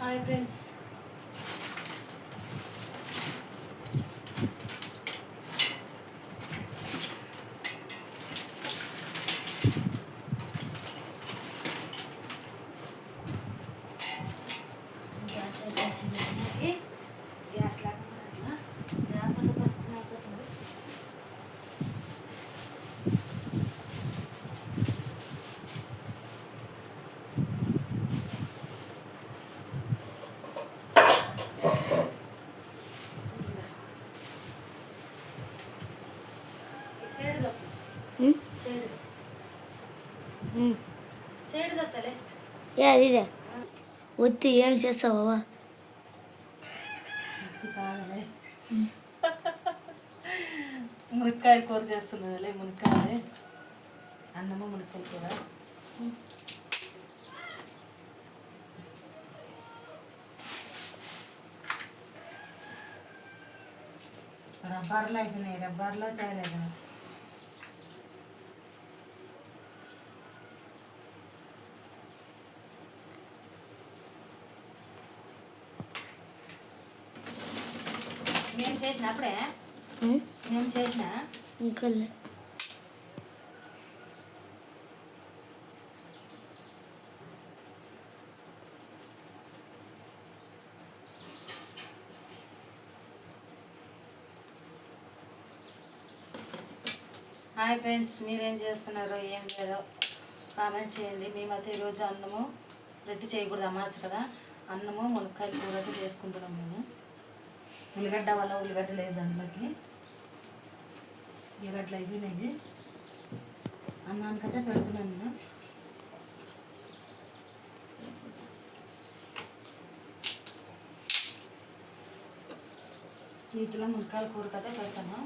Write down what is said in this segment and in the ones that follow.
Hi friends, gas అయిపోయింది. Gas లేకుండా gas అంటే సరిగ్గా అయిపోతుంది. సైడ్ దత్తలే అదిదే వద్దు. ఏం చేస్తావా? కాదలే, మునక్కాయ కూర చేస్తున్నదిలే. మునక్కాయ అన్నము మునక్కాయ కూర. రబ్బర్లు అయిపోయినాయి, రబ్బర్లో తయారైనా మేము చేసిన అప్పుడే మేము చేసిన ఇంకా హాయ్ ఫ్రెండ్స్, మీరేం చేస్తున్నారో ఏం లేదో కామెంట్ చేయండి. మేమైతే ఈరోజు అన్నము రెడ్డి చేయకూడదు, అమాస కదా. అన్నము మునక్కాయ కూర చేసుకుంటున్నాం మేము. ఉల్లిగడ్డ వల్ల ఉల్లిగడ్డ లేదు దాంట్లోకి. ఉల్లిగడ్డలు అయిపోయినాయి. అన్నానికైతే పెడుతున్నాను నేను. వీటిలో మునక్కాయల కూర కథ పెడతాను.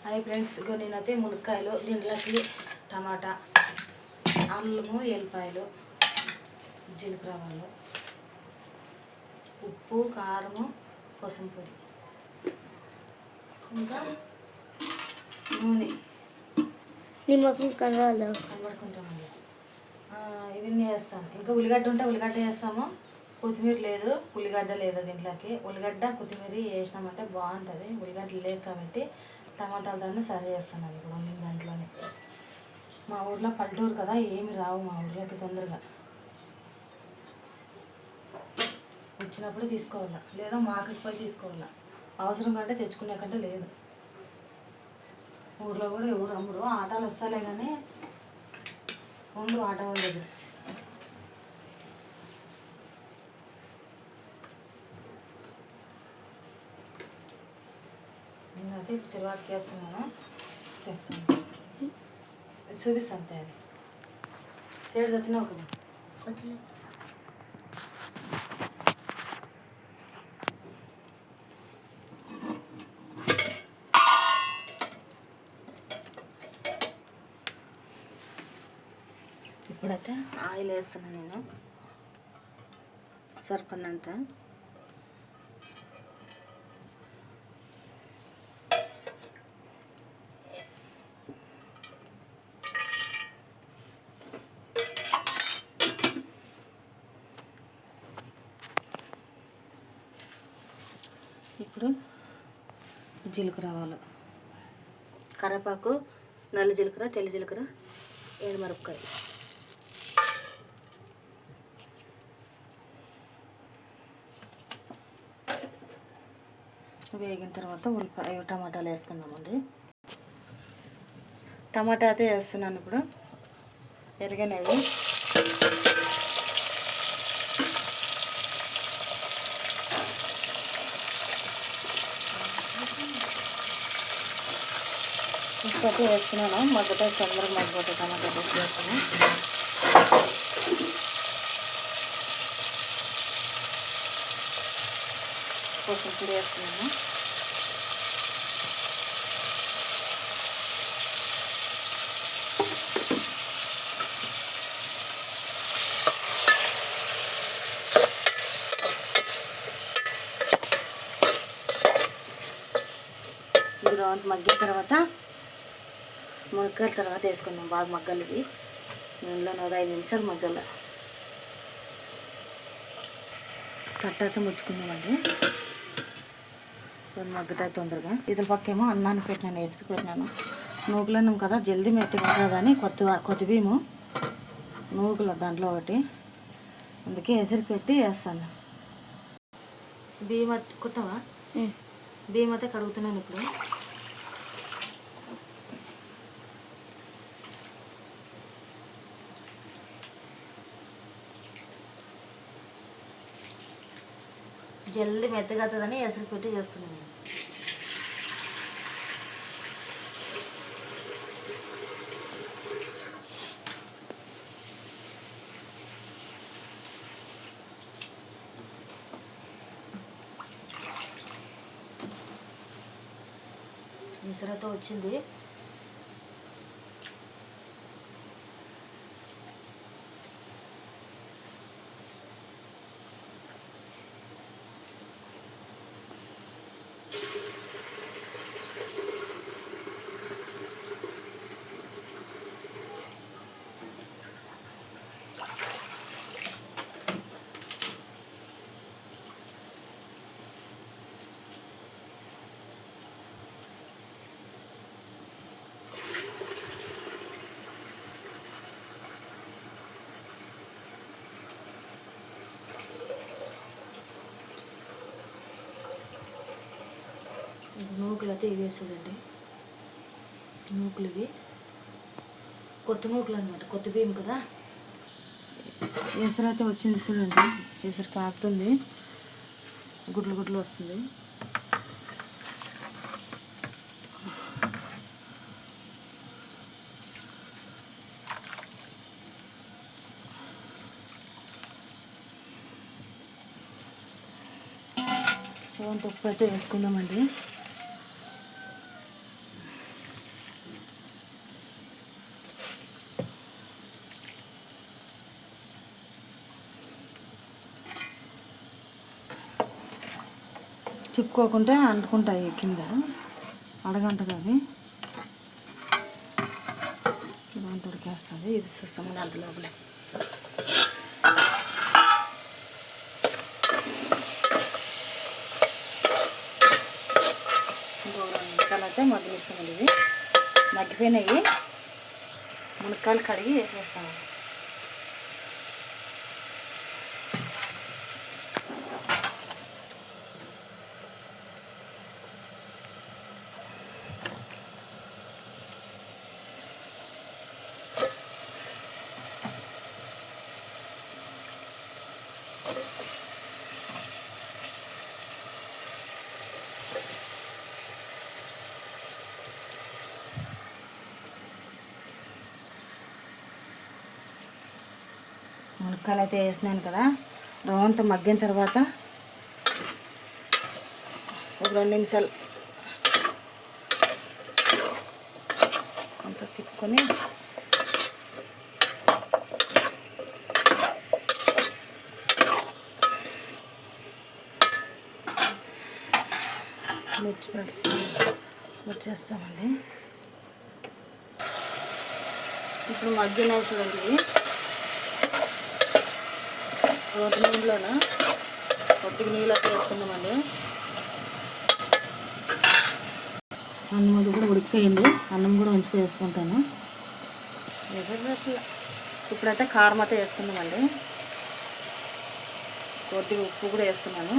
హాయ్ ఫ్రెండ్స్, ఇగో నేనైతే మునక్కాయలు, దీంట్లోకి టమాటా, అల్లము, ఎల్లిపాయలు, జీలకర్ర ఆవాలు, ఉప్పు, కారము, పసుపు పొడి, ఇంకా నూనె నిమ్మకం కనబడుకుంటామండి. ఇవన్నీ వేస్తాను. ఇంకా ఉల్లిగడ్డ ఉంటే ఉల్లిగడ్డ వేస్తాము. కొత్తిమీర లేదు, ఉల్లిగడ్డ లేదు దీంట్లోకి. ఉల్లిగడ్డ కొత్తిమీర వేసినామంటే బాగుంటుంది. ఉల్లిగడ్డ లేదు కాబట్టి టమాటాలు దాన్ని సరి చేస్తున్నాను ఇప్పుడు నేను దాంట్లోనే. మా ఊర్లో పల్లెటూరు కదా, ఏమి రావు మా ఊర్లోకి తొందరగా. వచ్చినప్పుడు తీసుకోవాలా, లేదా మార్కెట్కి పోయి తీసుకోవాలా. అవసరం కంటే తెచ్చుకునే కంటే లేదు. ఊర్లో కూడా ఎవరు అమ్ముడు. ఆటోలు వస్తాలే కానీ ఉండు ఆటో వాళ్ళ దగ్గర. నేనైతే ఇప్పుడు తిరువాతకి వేస్తున్నాను. చూపిస్తాను అంతే. అది సైడ్ తట్టినావు కదా. ఇప్పుడైతే ఆయిల్ వేస్తున్నాను నేను సరిపడినంత. ఇప్పుడు జీలకర్ర ఆవాలు, కరివేపాకు, నల్ల జీలకర్ర, తెల్ల జీలకర్ర, ఎండుమిరపకాయ. వేగిన తర్వాత ఉల్లిపాయ, టమాటాలు వేసుకుందామండి. టమాటా అయితే వేస్తున్నాను ఇప్పుడు. ఎరగనేవి ఉప్పు అయితే వేస్తున్నాను. మొదట తొందరగా మగ్గిపోతే టమాటా ఉప్పు వేస్తాను. కొంచెం పొడి వేస్తున్నాను. రౌండ్ మగ్గిన తర్వాత మునక్కాయల తర్వాత వేసుకుందాం. బాగా మగ్గాలి ఇవి. నూనెలో ఒక 5 నిమిషాలు మగ్గాలి. కట్టయితే ముచ్చుకుందామండి. కొన్ని మగ్గుతాయి తొందరగా. ఇతల పక్కేమో అన్నాన్ని పెట్టినాను, వేసి పెట్టినాను. నూకులు అన్నాం కదా, జల్దీ మెత్తగా కాదని కొత్త బియ్యము నూకులు దాంట్లో ఒకటి, అందుకే ఎసరికి పెట్టి వేస్తాను. బియ్యం కుట్టావా? బియ్యం అయితే కడుగుతున్నాను ఇప్పుడు. జల్దీ మెత్తగా అవుతుందని ఎసరికి పెట్టి చేస్తున్నాను. విసరతో వచ్చింది. నూకులు అయితే ఇవి వేసాడండి. నూకులు ఇవి కొత్త నూకులు అనమాట, కొత్త బియ్యం కదా. ఎసరు అయితే వచ్చింది చూడండి. ఎసరు కాకుతుంది, గుడ్లు గుడ్లు వస్తుంది. ఉప్పు అయితే వేసుకుందామండి. చిప్పుకోకుండా అంటుకుంటాయి కింద, అడగంటది అది. దాంట్లో ఉడికేస్తుంది. ఇది చూస్తాము దాంట్లో లోపలే. అయితే మగ్గనిస్తామండి. ఇవి మగ్గిపోయినాయి. మునక్కాయలు కడిగి వేసేస్తాము. మునక్కాయలు అయితే వేసినాను కదా, రవంత మగ్గిన తర్వాత ఒక 2 నిమిషాలు అంతా తిప్పుకొని వచ్చేస్తామండి. ఇప్పుడు మగ్గినాయి చూడండి. కొద్ది నీళ్ళలోన కొద్దిగా నీళ్ళు అయితే వేసుకుందామండి. అన్నం అది కూడా ఉడికిపోయింది. అన్నం కూడా ఉంచుకొని వేసుకుంటాను. ఇప్పుడైతే కారం అయితే వేసుకుందామండి. కొద్దిగా ఉప్పు కూడా వేస్తున్నాను.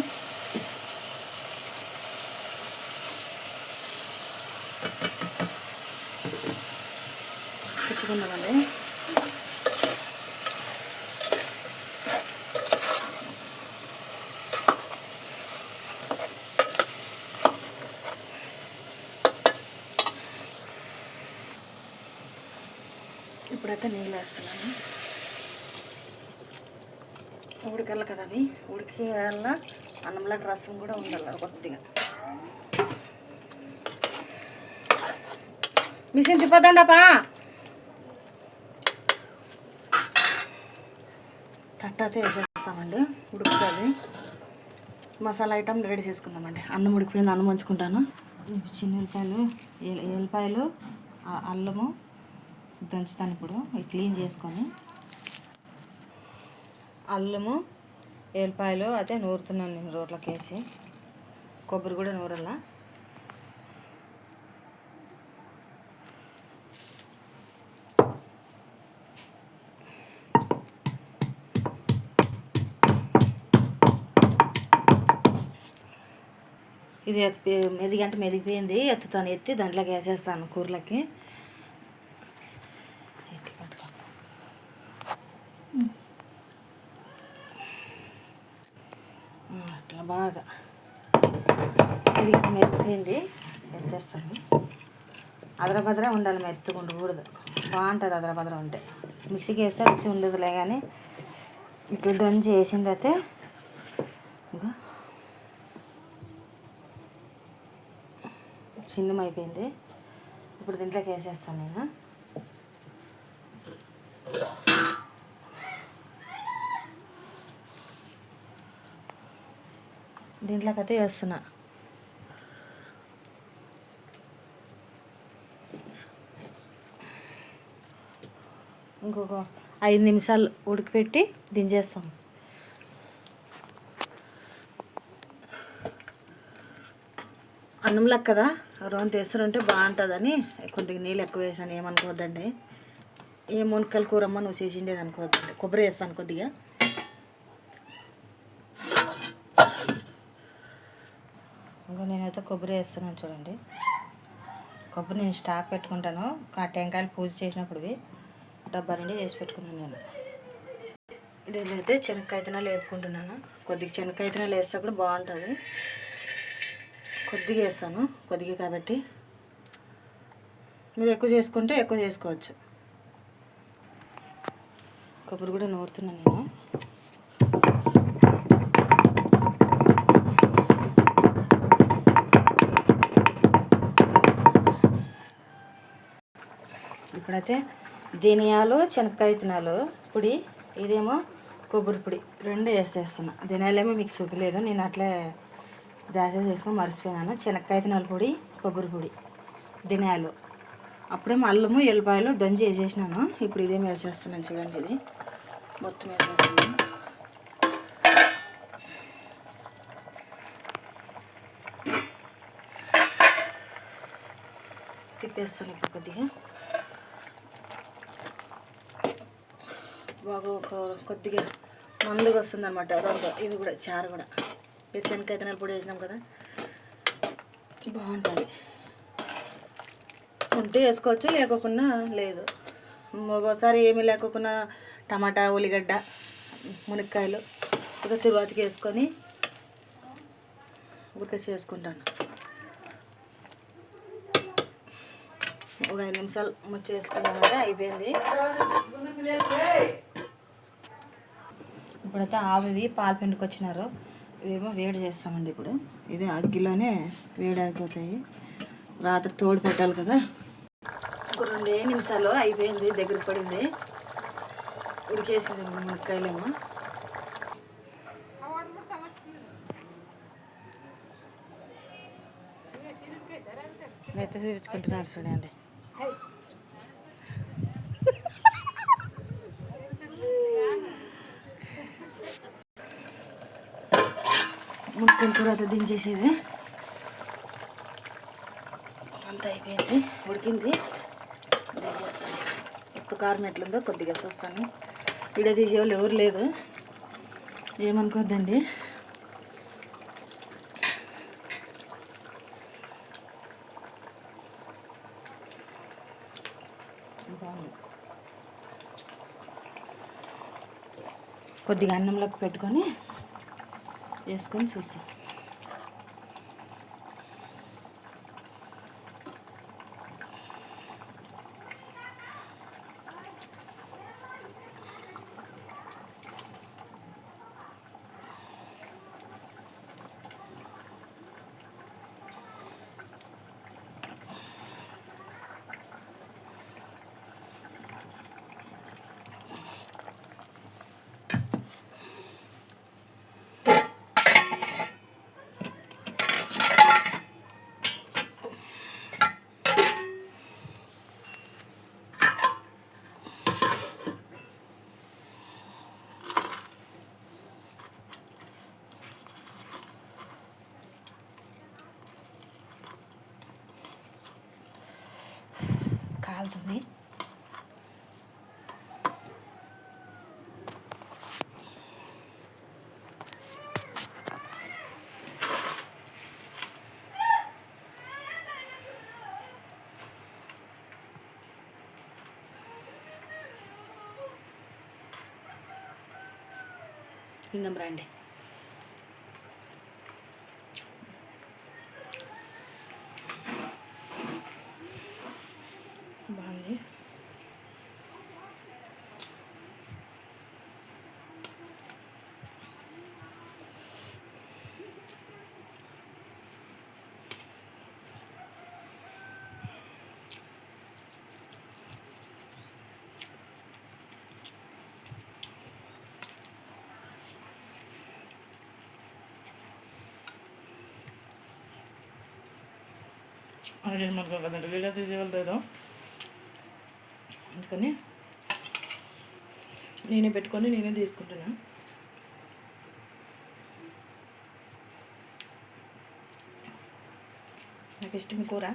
తిప్పుకుందామండి. ఇప్పుడైతే నీళ్ళు వేస్తున్నాను. ఉడకాలి కదా, అవి ఉడికేయాల. అన్నంలో రసం కూడా ఉండాలి కొద్దిగా. మిషన్ తిప్పదండపా. తట్టయితే వేసేస్తామండి. ఉడుకుతుంది. మసాలా ఐటమ్ రెడీ చేసుకుందామండి. అన్నం ఉడికిపోయింది, అన్నం వంచుకుంటాను. చిన్న ఉల్లిపాయలు, ఎల్లిపాయలు, అల్లము దంచుతాను. ఇప్పుడు ఇవి క్లీన్ చేసుకొని అల్లము ఎల్లిపాయలు అయితే నూరుతున్నాను నేను రోట్లోకి వేసి. కొబ్బరి కూడా నూరల్లా. ఇది మెదిగంటే మెదిగిపోయింది. ఎత్తుతాను, ఎత్తి దాంట్లోకి వేసేస్తాను కూరలకి. అట్లా బాగా ఇది మెదిగిపోయింది, ఎత్తేస్తాను. అదరబదర ఉండాలి, మెత్తగా ఉండకూడదు. బాగుంటుంది అదరబదర ఉంటే. మిక్సీకి వేస్తే రుచి ఉండదులే, కానీ ఇట్లా దంచి వేసింది అయితే ఇంకా చిన్నం అయిపోయింది. ఇప్పుడు దీంట్లోకి వేసేస్తాను నేను. దీంట్లోకి అయితే వేస్తున్నా. ఇంకొక 5 నిమిషాలు ఉడికిపెట్టి దించేస్తాం. అన్నంలకు కదా రౌండ్ వేస్తుంటే బాగుంటుందని కొద్దిగా నీళ్ళు ఎక్కువ వేసాను. ఏమనుకోవద్దండి. ఏ మునక్కాయల కూరమ్మ నువ్వు చేసిండేది అనుకోవద్దండి. కొబ్బరి వేస్తాను కొద్దిగా. ఇంకా నేనైతే కొబ్బరి వేస్తున్నాను చూడండి. కొబ్బరి నేను స్టాక్ పెట్టుకుంటాను. ఆ టెంకాయలు పూజ చేసినప్పుడు డబ్బా నుండి వేసి పెట్టుకున్నాను నేను. నేనైతే శనక్కాయ విత్తనాలు వేపుకుంటున్నాను. కొద్దిగా శనక్కాయ విత్తనాలు వేస్తే కూడా బాగుంటుంది. కొద్దిగా వేస్తాను, కొద్దిగా కాబట్టి మీరు ఎక్కువ చేసుకుంటే ఎక్కువ చేసుకోవచ్చు. కొబ్బరి కూడా నూరుతున్నాను నేను. ఇప్పుడైతే ధనియాలు, శనక్కాయ విత్తనాలు పొడి, ఇదేమో కొబ్బరి పొడి రెండు వేసేస్తున్నా. ధనియాలేమో మీకు చూపలేదు, నేను అట్లే దాసేసి వేసుకొని మర్చిపోయినాను. శనక్కాయ విత్తనాల పొడి, కొబ్బరి పొడి, ధనియాలు, అప్పుడేమో అల్లము ఎల్లిపాయలు దంచి వేసేసినాను. ఇప్పుడు ఇదేమో వేసేస్తున్నాను చూడండి. ఇది మొత్తం వేసేస్తున్నాను. తిప్పేస్తాను ఇప్పుడు కొద్దిగా. బాగా కొద్దిగా మందుగా వస్తుంది అనమాట రెండు. ఇది కూడా చారు కూడా ఇది శనక్కాయ విత్తనాలు పొడి వేసినాం కదా, బాగుంటుంది. ఉంటే వేసుకోవచ్చు, లేకోకుండా లేదు. ఒక్కోసారి ఏమీ లేకోకుండా టమాటా, ఉల్లిగడ్డ, మునక్కాయలు ఒక తిరువాతికి వేసుకొని ఉడక చేసుకుంటాను. ఒక 5 నిమిషాలు ముచ్చేసుకున్నామంటే అయిపోయింది. ఇప్పుడైతే ఆవివి పాలు పిండుకొచ్చినారు. ఇవేమో వేడి చేస్తామండి ఇప్పుడు. ఇది అగ్గిలోనే వేడి అయిపోతాయి. రాత్రి తోడు పెట్టాలి కదా. ఒక 2 నిమిషాలు అయిపోయింది, దగ్గర పడింది, ఉడికేసింది మునక్కాయలేమో. మెత్త చూపించుకుంటున్నారు చూడండి. మునక్కాయల కూర అయితే దించేసేది అంత అయిపోయింది, ఉడికింది, దించేస్తాను. ఇప్పుడు కారం ఎట్లుందో కొద్దిగా చూస్తాను. వీడియో తీసేవాళ్ళు ఎవరు లేదు, ఏమనుకోద్దండి. కొద్దిగా అన్నంలోకి పెట్టుకొని వేసుకొని చూస్తాం. అవుతుంది. ఇంకా రండి. బాగుంది. అది మనకు ఒక గంట వీడియో తీసేయలేదు, అందుకని నేనే పెట్టుకొని నేనే తీసుకుంటున్నా. నాకు ఇష్టం కూర.